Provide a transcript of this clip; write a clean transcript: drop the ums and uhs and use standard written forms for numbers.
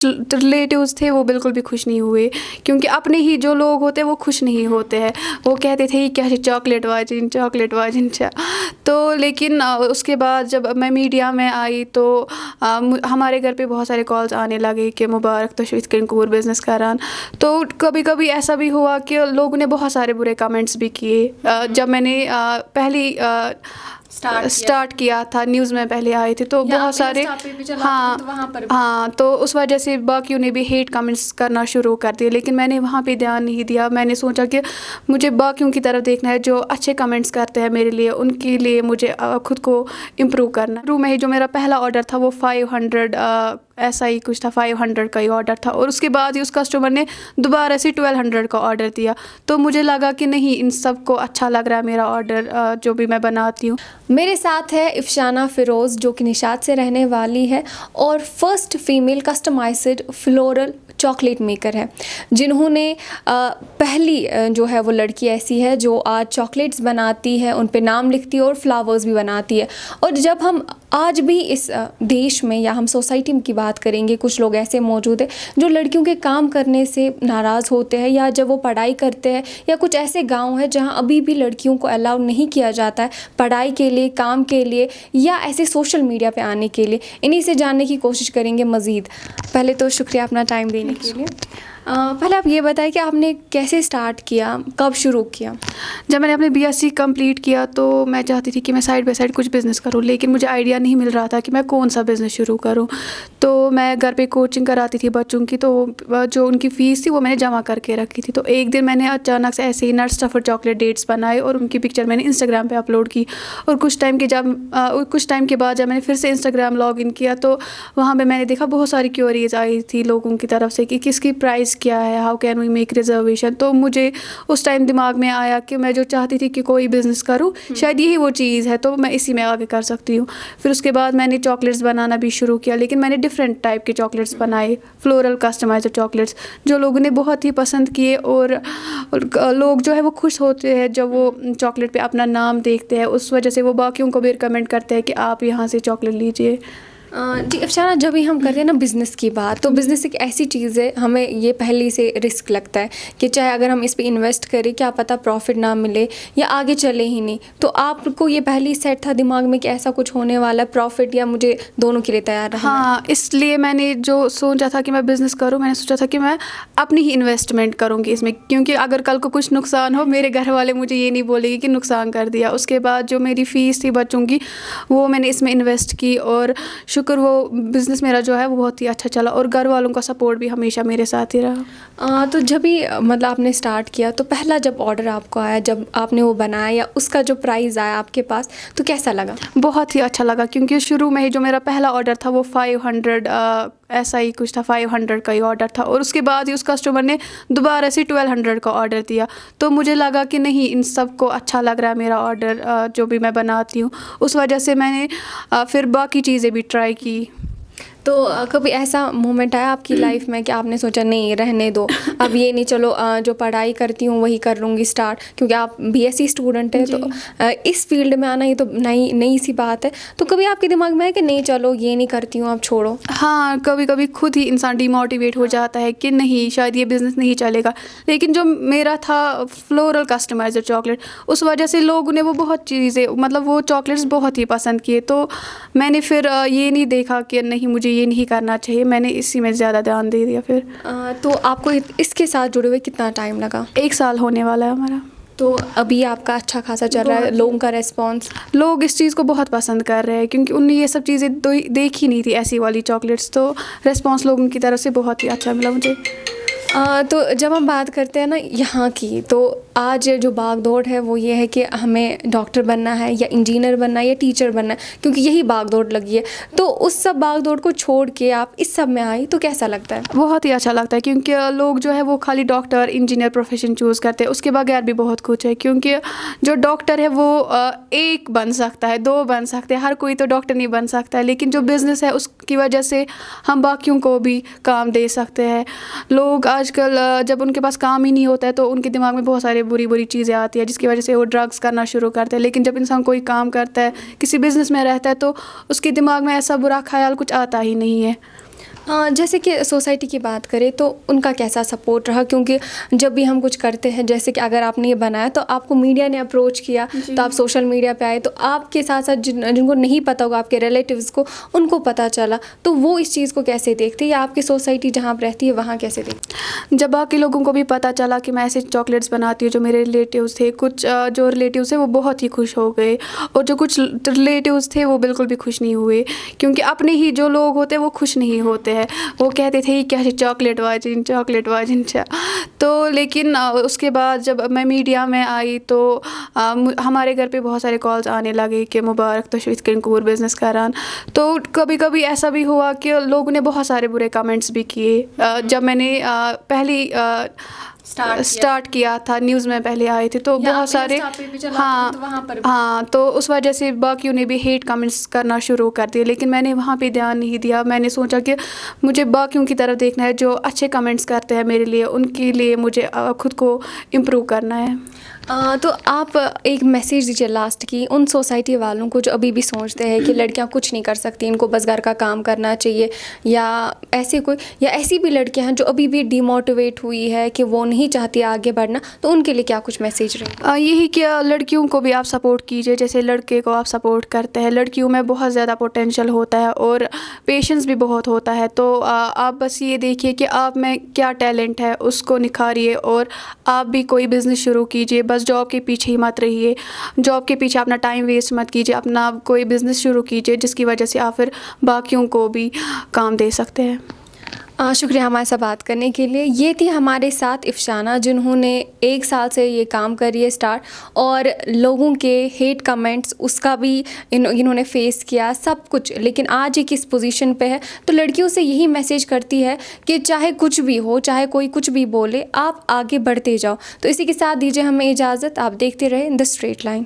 Relatives थे वो बिल्कुल भी खुश नहीं हुए, क्योंकि अपने ही जो लोग होते हैं वो खुश नहीं होते हैं। वो कहते थे क्या चॉकलेट वाजिन तो लेकिन उसके बाद जब मैं मीडिया में आई तो हमारे घर पे बहुत सारे कॉल्स आने लगे कि मुबारक तो इतने कोर बिजनेस करान। तो कभी कभी ऐसा भी हुआ कि लोगों ने बहुत सारे बुरे कमेंट्स भी किए। जब मैंने पहली स्टार्ट किया था, न्यूज़ में पहले आए थे तो बहुत सारे, हाँ तो उस वजह से बाकियों ने भी हेट कमेंट्स करना शुरू कर दिए, लेकिन मैंने वहाँ पे ध्यान नहीं दिया। मैंने सोचा कि मुझे बाकियों की तरफ देखना है, जो अच्छे कमेंट्स करते हैं मेरे लिए उनके लिए मुझे खुद को इम्प्रूव करना है। शुरू में ही जो मेरा पहला ऑर्डर था वो 500 ऐसा ही कुछ था, 500 का ही ऑर्डर था, और उसके बाद ही उस कस्टमर ने दोबारा से 1200 का ऑर्डर दिया। तो मुझे लगा कि नहीं, इन सबको अच्छा लग रहा है मेरा ऑर्डर जो भी मैं बनाती हूँ। मेरे साथ है इफ्शाना फिरोज़, जो कि निशात से रहने वाली है और first female customised floral chocolate maker है, जिन्होंने पहली जो है वो लड़की ऐसी है जो आज चॉकलेट्स बनाती है, उन पे नाम लिखती है और फ्लावर्स भी बनाती है। और जब हम आज भी इस देश में या हम सोसाइटी की बात करेंगे, कुछ लोग ऐसे मौजूद हैं जो लड़कियों के काम करने से नाराज़ होते हैं, या जब वो पढ़ाई करते हैं, या कुछ ऐसे गांव हैं जहां अभी भी लड़कियों को अलाउ नहीं किया जाता है पढ़ाई के लिए, काम के लिए, या ऐसे सोशल मीडिया पे आने के लिए। इन्हीं से जानने की कोशिश करेंगे मज़ीद। पहले तो शुक्रिया अपना टाइम देने के लिए। पहले आप ये बताएं कि आपने कैसे स्टार्ट किया, कब शुरू किया? जब मैंने अपने BSc कंप्लीट किया तो मैं चाहती थी कि मैं साइड बाय साइड कुछ बिज़नेस करूं, लेकिन मुझे आइडिया नहीं मिल रहा था कि मैं कौन सा बिज़नेस शुरू करूं। तो मैं घर पे कोचिंग कराती थी बच्चों की, तो जो उनकी फ़ीस थी वो मैंने जमा करके रखी थी। तो एक दिन मैंने अचानक से ऐसे ही नट स्टफर चॉकलेट डेट्स बनाए और उनकी पिक्चर मैंने इंस्टाग्राम पर अपलोड की। और कुछ टाइम के बाद जब मैंने फिर से इंस्टाग्राम लॉग इन किया तो वहाँ पर मैंने देखा बहुत सारी क्वेरीज आई थी लोगों की तरफ से कि किसकी प्राइस क्या है, how can we make reservation. तो मुझे उस टाइम दिमाग में आया कि मैं जो चाहती थी कि कोई बिज़नेस करूं, शायद यही वो चीज़ है, तो मैं इसी में आगे कर सकती हूँ। फिर उसके बाद मैंने चॉकलेट्स बनाना भी शुरू किया, लेकिन मैंने डिफरेंट टाइप के चॉकलेट्स बनाए, फ्लोरल कस्टमाइज्ड चॉकलेट्स, जो लोगों ने बहुत ही पसंद किए। और लोग जो है वो खुश होते हैं जब वो चॉकलेट पे अपना नाम देखते हैं, उस वजह से वो बाकियों को भी रिकमेंड करते हैं कि आप यहाँ से चॉकलेट लीजिए। जी अफसाना, जब भी हम करते हैं ना बिज़नेस की बात, तो बिज़नेस एक ऐसी चीज़ है, हमें ये पहले से रिस्क लगता है कि चाहे अगर हम इस पे इन्वेस्ट करें, क्या पता प्रॉफिट ना मिले या आगे चले ही नहीं। तो आपको ये पहले ही सेट था दिमाग में कि ऐसा कुछ होने वाला है, प्रॉफिट या मुझे दोनों के लिए तैयार रहना? हाँ, इसलिए मैंने जो सोचा था कि मैं बिज़नेस करूँ, मैंने सोचा था कि मैं अपनी ही इन्वेस्टमेंट करूँगी इसमें, क्योंकि अगर कल को कुछ नुकसान हो, मेरे घर वाले मुझे ये नहीं बोलेंगे कि नुकसान कर दिया। उसके बाद जो मेरी फ़ीस थी बच्चों की, वो मैंने इसमें इन्वेस्ट की, और शुक्र वो बिज़नेस मेरा जो है वो बहुत ही अच्छा चला, और घर वालों का सपोर्ट भी हमेशा मेरे साथ ही रहा। तो जब भी मतलब आपने स्टार्ट किया, तो पहला जब ऑर्डर आपको आया, जब आपने वो बनाया, या उसका जो प्राइस आया आपके पास, तो कैसा लगा? बहुत ही अच्छा लगा, क्योंकि शुरू में ही जो मेरा पहला ऑर्डर था वो 500 ऐसा ही कुछ था, 500 का ही ऑर्डर था, और उसके बाद ही उस कस्टमर ने दोबारा से 1200 का ऑर्डर दिया। तो मुझे लगा कि नहीं, इन सबको अच्छा लग रहा है मेरा ऑर्डर जो भी मैं बनाती हूँ। उस वजह से मैंने फिर बाकी चीज़ें भी ट्राई की। तो कभी ऐसा मोमेंट आया आपकी लाइफ में कि आपने सोचा नहीं, रहने दो, अब ये नहीं, चलो जो पढ़ाई करती हूँ वही कर लूँगी स्टार्ट, क्योंकि आप BSc स्टूडेंट है, तो इस फील्ड में आना ये तो नई सी बात है। तो कभी आपके दिमाग में है कि नहीं चलो ये नहीं करती हूँ, आप छोड़ो? हाँ, कभी कभी खुद ही इंसान डिमोटिवेट हो जाता है कि नहीं, शायद ये बिज़नेस नहीं चलेगा। लेकिन जो मेरा था फ्लोरल कस्टमाइज्ड चॉकलेट, उस वजह से लोगों ने वो बहुत चीज़ें, मतलब वो चॉकलेट्स बहुत ही पसंद किए। तो मैंने फिर ये नहीं देखा कि नहीं, मुझे ये नहीं करना चाहिए, मैंने इसी में ज़्यादा ध्यान दे दिया फिर। तो आपको इसके साथ जुड़े हुए कितना टाइम लगा? 1 साल होने वाला है हमारा। तो अभी आपका अच्छा खासा चल रहा है, लोगों का रेस्पॉन्स? लोग इस चीज़ को बहुत पसंद कर रहे हैं, क्योंकि उन्हें ये सब चीज़ें देखी नहीं थी, ऐसी वाली चॉकलेट्स। तो रेस्पॉन्स लोगों की तरफ से बहुत ही अच्छा मिला मुझे। तो जब हम बात करते हैं ना यहाँ की, तो आज जो भाग दौड़ है वो ये है कि हमें डॉक्टर बनना है, या इंजीनियर बनना है, या टीचर बनना है, क्योंकि यही भाग दौड़ लगी है। तो उस सब भाग दौड़ को छोड़ के आप इस सब में आई, तो कैसा लगता है? बहुत ही अच्छा लगता है, क्योंकि लोग जो है वो खाली डॉक्टर, इंजीनियर प्रोफेशन चूज़ करते हैं, उसके बगैर भी बहुत कुछ है। क्योंकि जो डॉक्टर है वो 1 बन सकता है, 2 बन सकते हैं, हर कोई तो डॉक्टर नहीं बन सकता है। लेकिन जो बिज़नेस है उसकी वजह से हम बाकियों को भी काम दे सकते हैं। लोग आजकल जब उनके पास काम ही नहीं होता है तो उनके दिमाग में बहुत सारी बुरी चीज़ें आती है, जिसकी वजह से वो ड्रग्स करना शुरू करते हैं। लेकिन जब इंसान कोई काम करता है, किसी बिज़नेस में रहता है, तो उसके दिमाग में ऐसा बुरा ख्याल कुछ आता ही नहीं है। جیسے کہ سوسائٹی کی بات کریں تو ان کا کیسا سپورٹ رہا؟ کیونکہ جب بھی ہم کچھ کرتے ہیں، جیسے کہ اگر آپ نے یہ بنایا تو آپ کو میڈیا نے اپروچ کیا، تو آپ سوشل میڈیا پہ آئے، تو آپ کے ساتھ ساتھ جن کو نہیں پتہ ہوگا، آپ کے ریلیٹیوز کو، ان کو پتہ چلا، تو وہ اس چیز کو کیسے دیکھتے ہیں، یا آپ کی سوسائٹی جہاں آپ رہتی ہے وہاں کیسے دیکھتے؟ جب باقی لوگوں کو بھی پتہ چلا کہ میں ایسے چاکلیٹس بناتی ہوں، جو میرے ریلیٹیوز تھے، کچھ جو ریلیٹیوز تھے وہ بہت ہی خوش ہو گئے، اور جو کچھ ریلیٹیوز تھے وہ بالکل بھی خوش نہیں ہوئے، کیونکہ اپنے ہی جو لوگ ہوتے ہیں وہ خوش نہیں ہوتے ہیں، وہ کہتے تھے یہ کیا چاکلیٹ واجن تو لیکن اس کے بعد جب میں میڈیا میں آئی تو ہمارے گھر پہ بہت سارے کالز آنے لگے کہ مبارک تو شویت کنکور بزنس کران. تو کبھی کبھی ایسا بھی ہوا کہ لوگوں نے بہت سارے برے کمنٹس بھی کیے. جب میں نے پہلی اسٹارٹ کیا تھا، نیوز میں پہلے آئے تھے تو بہت سارے ہاں تو اس وجہ سے باقیوں نے بھی ہیٹ کمنٹس کرنا شروع کر دیے، لیکن میں نے وہاں پہ دھیان نہیں دیا. میں نے سوچا کہ مجھے باقیوں کی طرف دیکھنا ہے، جو اچھے کمنٹس کرتے ہیں میرے لیے، ان کے لیے مجھے خود کو امپروو کرنا ہے. تو آپ ایک میسیج دیجیے لاسٹ کی ان سوسائٹی والوں کو جو ابھی بھی سوچتے ہیں کہ لڑکیاں کچھ نہیں کر سکتی، ان کو بس گھر کا کام کرنا چاہیے، یا ایسی بھی لڑکیاں ہیں جو ابھی بھی ڈی موٹیویٹ ہوئی ہے کہ وہ نہیں چاہتی آگے بڑھنا، تو ان کے لیے کیا کچھ میسیج رہے؟ یہی کہ لڑکیوں کو بھی آپ سپورٹ کیجیے جیسے لڑکے کو آپ سپورٹ کرتے ہیں. لڑکیوں میں بہت زیادہ پوٹینشیل ہوتا ہے اور پیشنس بھی بہت ہوتا ہے. تو آپ بس یہ دیکھیے کہ آپ میں کیا ٹیلنٹ ہے، اس کو نکھاریے، اور آپ بھی کوئی بزنس شروع کیجیے. بس جاب کے پیچھے ہی مت رہیے، جاب کے پیچھے اپنا ٹائم ویسٹ مت کیجیے، اپنا کوئی بزنس شروع کیجیے جس کی وجہ سے آپ پھر باقیوں کو بھی کام دے سکتے ہیں. شکریہ ہمارے ساتھ بات کرنے کے لیے. یہ تھی ہمارے ساتھ افشانہ، جنہوں نے 1 سال سے یہ کام کری ہے اسٹارٹ، اور لوگوں کے ہیٹ کمنٹس اس کا بھی انہوں نے فیس کیا سب کچھ، لیکن آج ایک اس پوزیشن پہ ہے. تو لڑکیوں سے یہی میسیج کرتی ہے کہ چاہے کچھ بھی ہو، چاہے کوئی کچھ بھی بولے، آپ آگے بڑھتے جاؤ. تو اسی کے ساتھ دیجیے ہمیں اجازت. آپ دیکھتے رہے دی اسٹریٹ لائن.